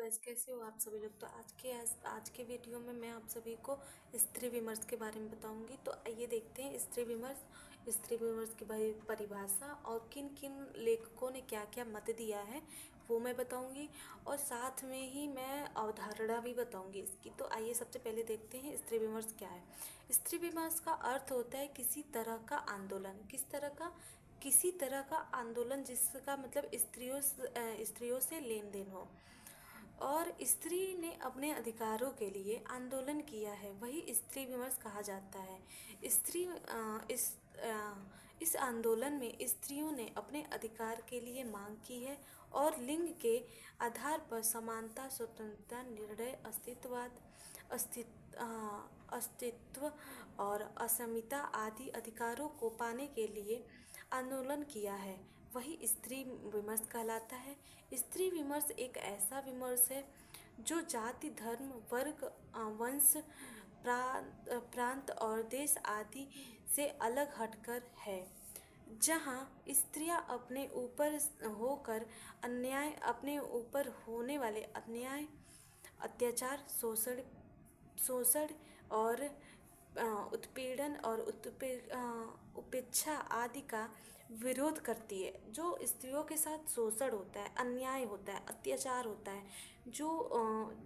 Guys, कैसे हो आप सभी लोग। तो आज के वीडियो में मैं आप सभी को स्त्री विमर्श के बारे में बताऊंगी। तो आइए देखते हैं स्त्री विमर्श की परिभाषा और किन किन लेखकों ने क्या क्या मत दिया है वो मैं बताऊंगी, और साथ में ही मैं अवधारणा भी बताऊंगी इसकी। तो आइए सबसे पहले देखते हैं स्त्री विमर्श क्या है। स्त्री विमर्श का अर्थ होता है किसी तरह का आंदोलन। किसी तरह का आंदोलन जिसका मतलब स्त्रियों से लेन देन हो और स्त्री ने अपने अधिकारों के लिए आंदोलन किया है, वही स्त्री विमर्श कहा जाता है। स्त्री इस आंदोलन में स्त्रियों ने अपने अधिकार के लिए मांग की है और लिंग के आधार पर समानता, स्वतंत्रता, निर्णय, अस्तित्व और असमिता आदि अधिकारों को पाने के लिए आंदोलन किया है, वही स्त्री विमर्श कहलाता है। स्त्री विमर्श एक ऐसा विमर्श है जो जाति, धर्म, वर्ग, वंश, प्रांत और देश आदि से अलग हटकर है, जहाँ स्त्रियां अपने ऊपर होने वाले अन्याय, अत्याचार, शोषण और उत्पीड़न और उपेक्षा आदि का विरोध करती है। जो स्त्रियों के साथ शोषण होता है, अन्याय होता है, अत्याचार होता है, जो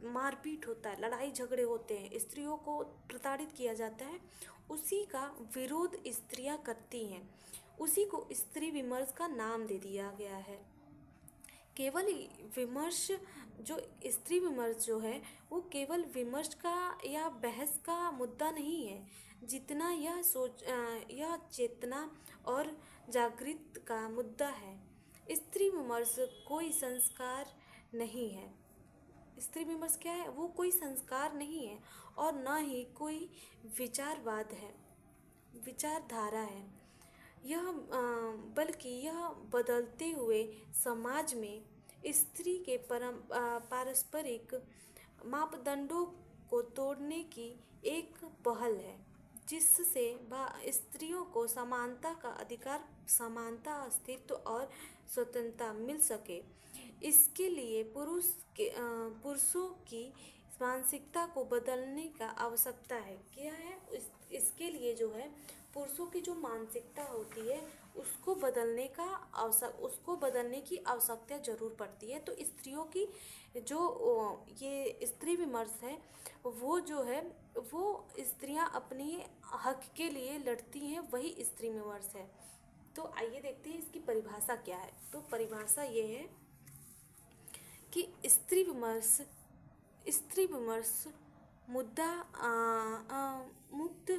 मारपीट होता है, लड़ाई झगड़े होते हैं, स्त्रियों को प्रताड़ित किया जाता है, उसी का विरोध स्त्रियां करती हैं। उसी को स्त्री विमर्श का नाम दे दिया गया है। केवल विमर्श जो स्त्री विमर्श जो है वो केवल विमर्श का या बहस का मुद्दा नहीं है, जितना यह चेतना और जागृति का मुद्दा है। स्त्री विमर्श कोई संस्कार नहीं है। स्त्री विमर्श क्या है? वो कोई संस्कार नहीं है और न ही कोई विचारधारा है। बल्कि यह बदलते हुए समाज में स्त्री के पारस्परिक मापदंडों को तोड़ने की एक पहल है, जिससे स्त्रियों को समानता का अधिकार, समानता, अस्तित्व और स्वतंत्रता मिल सके। इसके लिए पुरुषों की मानसिकता को बदलने का आवश्यकता है। क्या है? इसके लिए जो है पुरुषों की जो मानसिकता होती है उसको बदलने की आवश्यकता जरूर पड़ती है। तो स्त्रियों की जो ये स्त्री विमर्श है वो जो है वो स्त्रियां अपने हक के लिए लड़ती हैं, वही स्त्री विमर्श है। तो आइए देखते हैं इसकी परिभाषा क्या है। तो परिभाषा ये है कि स्त्री विमर्श मुद्दा मुक्त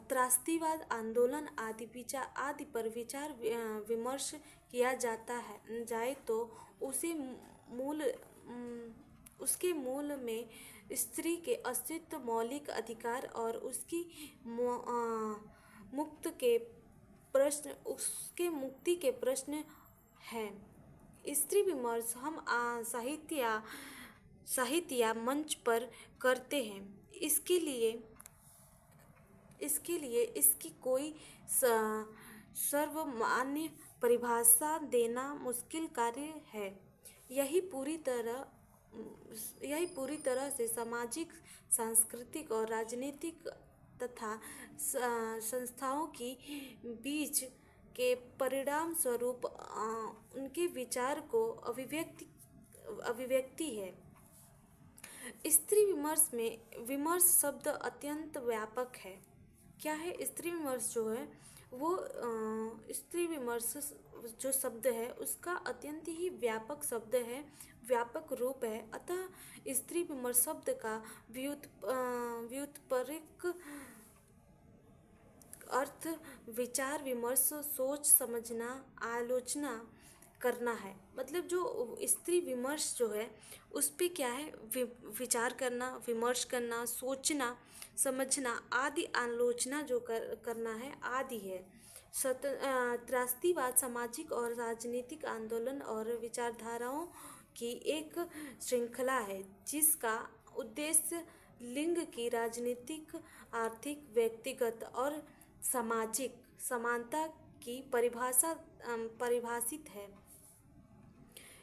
त्रासदीवाद, आंदोलन आदि पर विचार विमर्श किया जाए तो उसके मूल में स्त्री के अस्तित्व, मौलिक अधिकार और उसके मुक्ति के प्रश्न हैं। स्त्री विमर्श हम साहित्य या मंच पर करते हैं। इसके लिए इसकी कोई सर्वमान्य परिभाषा देना मुश्किल कार्य है। यही पूरी तरह से सामाजिक, सांस्कृतिक और राजनीतिक तथा संस्थाओं की बीच के परिणाम स्वरूप उनके विचार को अभिव्यक्ति है। स्त्री विमर्श में विमर्श शब्द अत्यंत व्यापक है। क्या है? स्त्री विमर्श जो है वो स्त्री विमर्श जो शब्द है उसका अत्यंत ही व्यापक शब्द है, व्यापक रूप है। अतः स्त्री विमर्श शब्द का व्युत्पत्तिक अर्थ विचार, विमर्श, सोच समझना, आलोचना करना है। मतलब जो स्त्री विमर्श जो है उस पे क्या है, विचार करना, विमर्श करना, सोचना समझना आदि, आलोचना जो करना है आदि है। त्रासदीवाद सामाजिक और राजनीतिक आंदोलन और विचारधाराओं की एक श्रृंखला है, जिसका उद्देश्य लिंग की राजनीतिक, आर्थिक, व्यक्तिगत और सामाजिक समानता की परिभाषित है।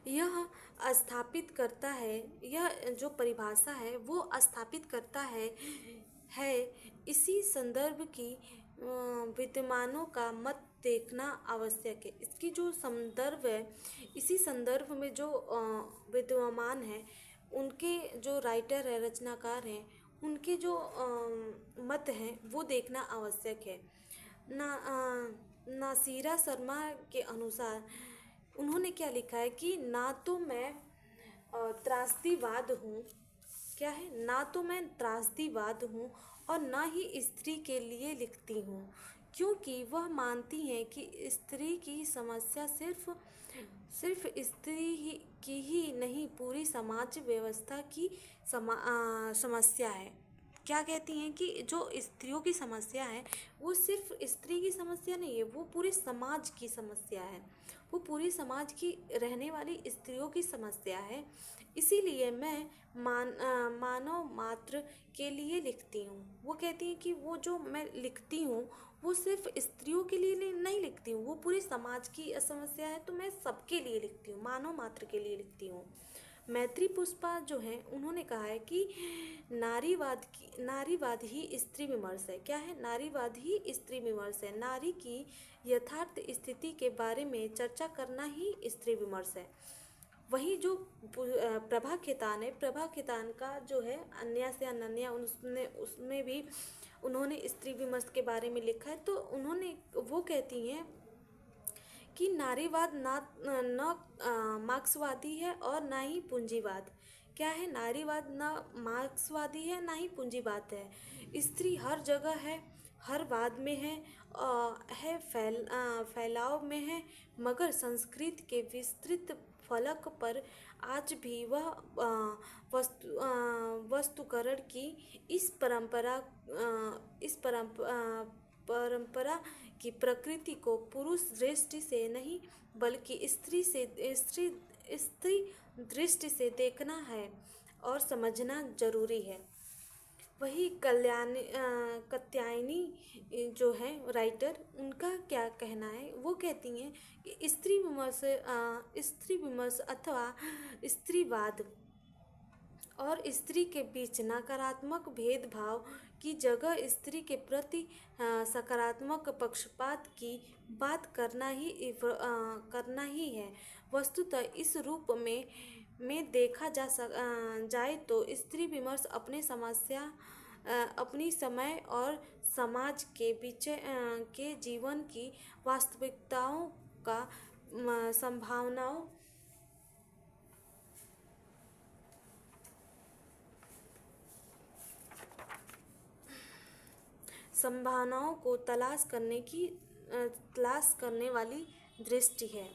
यह स्थापित करता है, यह जो परिभाषा है वो स्थापित करता है इसी संदर्भ की विद्यमानों का मत देखना आवश्यक है। इसकी जो संदर्भ है, इसी संदर्भ में जो विद्यमान है, उनके जो राइटर है, रचनाकार हैं, उनके जो मत हैं वो देखना आवश्यक है। नासीरा शर्मा के अनुसार उन्होंने क्या लिखा है कि ना तो मैं त्रासदीवाद हूँ, क्या है, ना तो मैं त्रासदीवाद हूँ और ना ही स्त्री के लिए लिखती हूँ, क्योंकि वह मानती हैं कि स्त्री की समस्या सिर्फ सिर्फ की ही नहीं, पूरी समाज व्यवस्था की समस्या है। क्या कहती हैं कि जो स्त्रियों की समस्या है वो सिर्फ स्त्री की समस्या नहीं है, वो पूरे समाज की समस्या है, वो पूरी समाज की रहने वाली स्त्रियों की समस्या है। इसीलिए मैं मानव मात्र के लिए लिखती हूँ। वो कहती हैं कि वो जो मैं लिखती हूँ वो सिर्फ स्त्रियों के लिए नहीं लिखती हूँ, वो पूरे समाज की समस्या है, तो मैं सबके लिए लिखती हूँ, मानव मात्र के लिए लिखती हूँ। मैत्री पुष्पा जो है उन्होंने कहा है कि नारीवाद ही स्त्री विमर्श है। क्या है? नारीवाद ही स्त्री विमर्श है। नारी की यथार्थ स्थिति के बारे में चर्चा करना ही स्त्री विमर्श है। वही जो प्रभा खेतान है, प्रभा खेतान का जो है अन्या से अनन्या, उसमें भी उन्होंने स्त्री विमर्श के बारे में लिखा है। तो उन्होंने वो कहती हैं कि नारीवाद न मार्क्सवादी है और ना ही पूंजीवाद। क्या है? नारीवाद ना मार्क्सवादी है ना ही पूंजीवाद है। स्त्री हर जगह है, हर वाद में फैलाव में है, मगर संस्कृत के विस्तृत फलक पर आज भी वह वस्तुकरण की इस परंपरा की प्रकृति को पुरुष दृष्टि से नहीं बल्कि स्त्री दृष्टि से देखना है और समझना जरूरी है। वही कात्यायनी जो है राइटर, उनका क्या कहना है? वो कहती हैं कि स्त्री विमर्श अथवा स्त्रीवाद और स्त्री के बीच नकारात्मक भेदभाव की जगह स्त्री के प्रति सकारात्मक पक्षपात की बात करना ही है। वस्तुतः इस रूप में देखा जाए तो स्त्री विमर्श अपनी समय और समाज के बीच के जीवन की वास्तविकताओं का संभावनाओं को तलाश करने वाली दृष्टि है।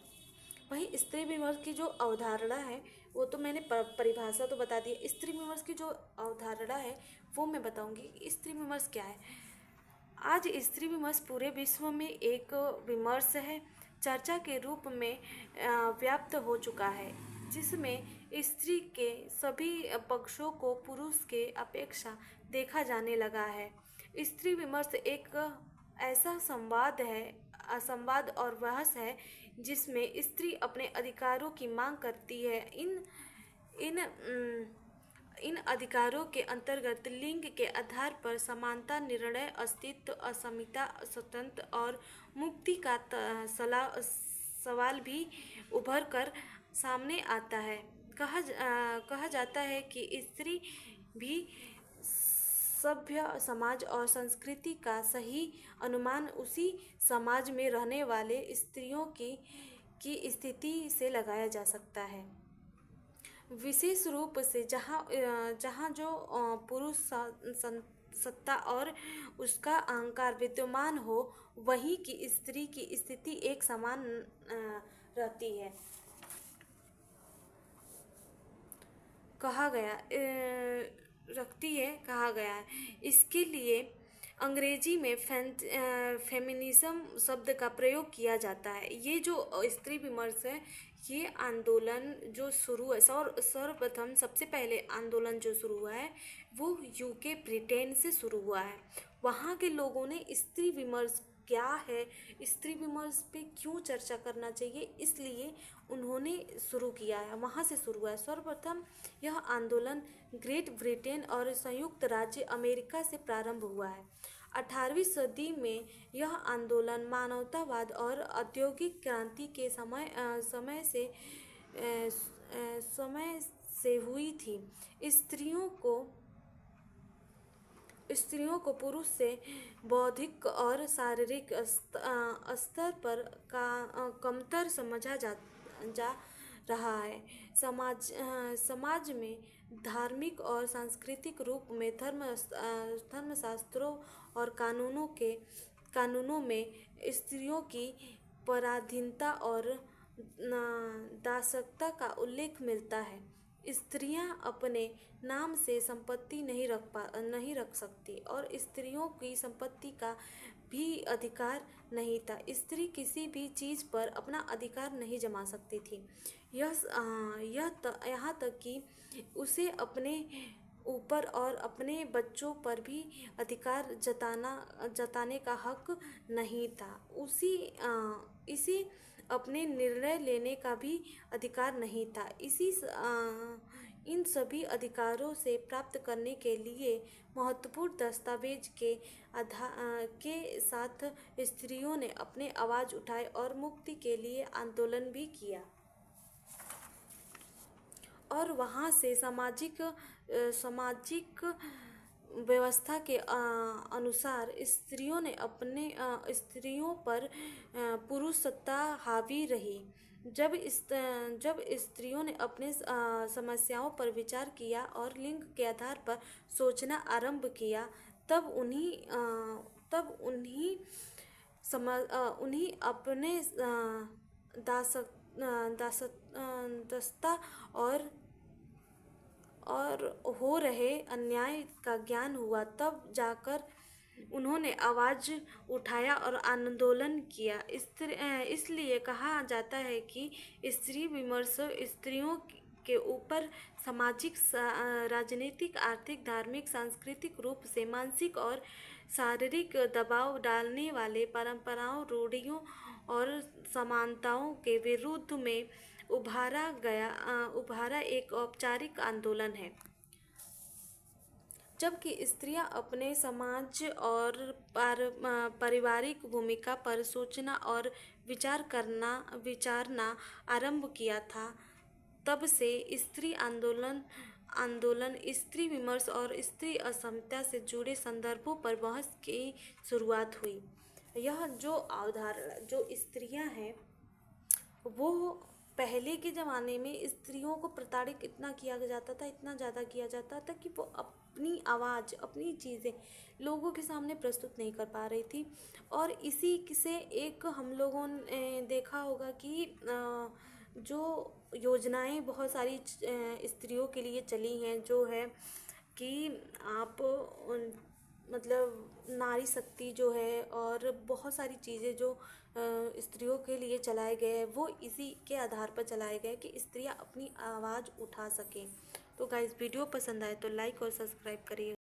वही स्त्री विमर्श की जो अवधारणा है वो तो मैंने परिभाषा तो बता दी है। स्त्री विमर्श की जो अवधारणा है वो मैं बताऊंगी। स्त्री विमर्श क्या है? आज स्त्री विमर्श पूरे विश्व में एक विमर्श है, चर्चा के रूप में व्याप्त हो चुका है, जिसमें स्त्री के सभी पक्षों को पुरुष के अपेक्षा देखा जाने लगा है। स्त्री विमर्श एक ऐसा संवाद और बहस है जिसमें स्त्री अपने अधिकारों की मांग करती है। इन अधिकारों के अंतर्गत लिंग के आधार पर समानता, निर्णय, अस्तित्व, असमिता, स्वतंत्र और मुक्ति का सवाल भी उभर कर सामने आता है। कहा जाता है कि स्त्री भी सभ्य समाज और संस्कृति का सही अनुमान उसी समाज में रहने वाले स्त्रियों की स्थिति से लगाया जा सकता है। विशेष रूप से जहाँ जो पुरुष सत्ता और उसका अहंकार विद्यमान हो, वहीं की स्त्री की स्थिति एक समान रहती है। कहा गया है। इसके लिए अंग्रेजी में फेमिनिज्म शब्द का प्रयोग किया जाता है। ये जो स्त्री विमर्श है, ये आंदोलन जो शुरू है, सर्वप्रथम सबसे पहले आंदोलन जो शुरू हुआ है वो यूके ब्रिटेन से शुरू हुआ है। वहाँ के लोगों ने स्त्री विमर्श क्या है, स्त्री विमर्श पे क्यों चर्चा करना चाहिए, इसलिए उन्होंने शुरू किया है, वहाँ से शुरू हुआ है। सर्वप्रथम यह आंदोलन ग्रेट ब्रिटेन और संयुक्त राज्य अमेरिका से प्रारंभ हुआ है। 18वीं सदी में यह आंदोलन मानवतावाद और औद्योगिक क्रांति के समय से हुई थी। स्त्रियों को पुरुष से बौद्धिक और शारीरिक स्तर पर कमतर समझा जा रहा है। समाज में धार्मिक और सांस्कृतिक रूप में धर्मशास्त्रों और कानूनों में स्त्रियों की पराधीनता और दासता का उल्लेख मिलता है। स्त्रियां अपने नाम से संपत्ति नहीं रख सकती और स्त्रियों की संपत्ति का भी अधिकार नहीं था। स्त्री किसी भी चीज़ पर अपना अधिकार नहीं जमा सकती थी। यहाँ तक कि उसे अपने ऊपर और अपने बच्चों पर भी अधिकार जताने का हक नहीं था। इसे अपने निर्णय लेने का भी अधिकार नहीं था। इन सभी अधिकारों से प्राप्त करने के लिए महत्वपूर्ण दस्तावेज के साथ स्त्रियों ने अपने आवाज़ उठाए और मुक्ति के लिए आंदोलन भी किया। और वहाँ से सामाजिक व्यवस्था के अनुसार स्त्रियों पर पुरुष सत्ता हावी रही। जब स्त्रियों ने अपने समस्याओं पर विचार किया और लिंग के आधार पर सोचना आरंभ किया, तब उन्हीं अपने दासता और हो रहे अन्याय का ज्ञान हुआ। तब जाकर उन्होंने आवाज़ उठाया और आंदोलन किया। इसलिए कहा जाता है कि स्त्री विमर्श स्त्रियों के ऊपर सामाजिक, राजनीतिक, आर्थिक, धार्मिक, सांस्कृतिक रूप से मानसिक और शारीरिक दबाव डालने वाले परंपराओं, रूढ़ियों और समानताओं के विरुद्ध में उभारा एक औपचारिक आंदोलन है। जबकि स्त्रियां अपने समाज और पारिवारिक भूमिका पर सोचना और विचारना आरंभ किया था, तब से स्त्री आंदोलन स्त्री विमर्श और स्त्री असमानता से जुड़े संदर्भों पर बहस की शुरुआत हुई। यह जो अवधारणा, जो स्त्रियां हैं, वो पहले के ज़माने में स्त्रियों को प्रताड़ित इतना किया जाता था, इतना ज़्यादा किया जाता था कि वो अपनी आवाज़, अपनी चीज़ें लोगों के सामने प्रस्तुत नहीं कर पा रही थी। और इसी से एक हम लोगों ने देखा होगा कि जो योजनाएं बहुत सारी स्त्रियों के लिए चली हैं, जो है कि आप मतलब नारी शक्ति जो है और बहुत सारी चीज़ें जो स्त्रियों के लिए चलाए गए हैं, वो इसी के आधार पर चलाए गए कि स्त्रियां अपनी आवाज़ उठा सकें। तो गाइस, वीडियो पसंद आए तो लाइक और सब्सक्राइब करिए।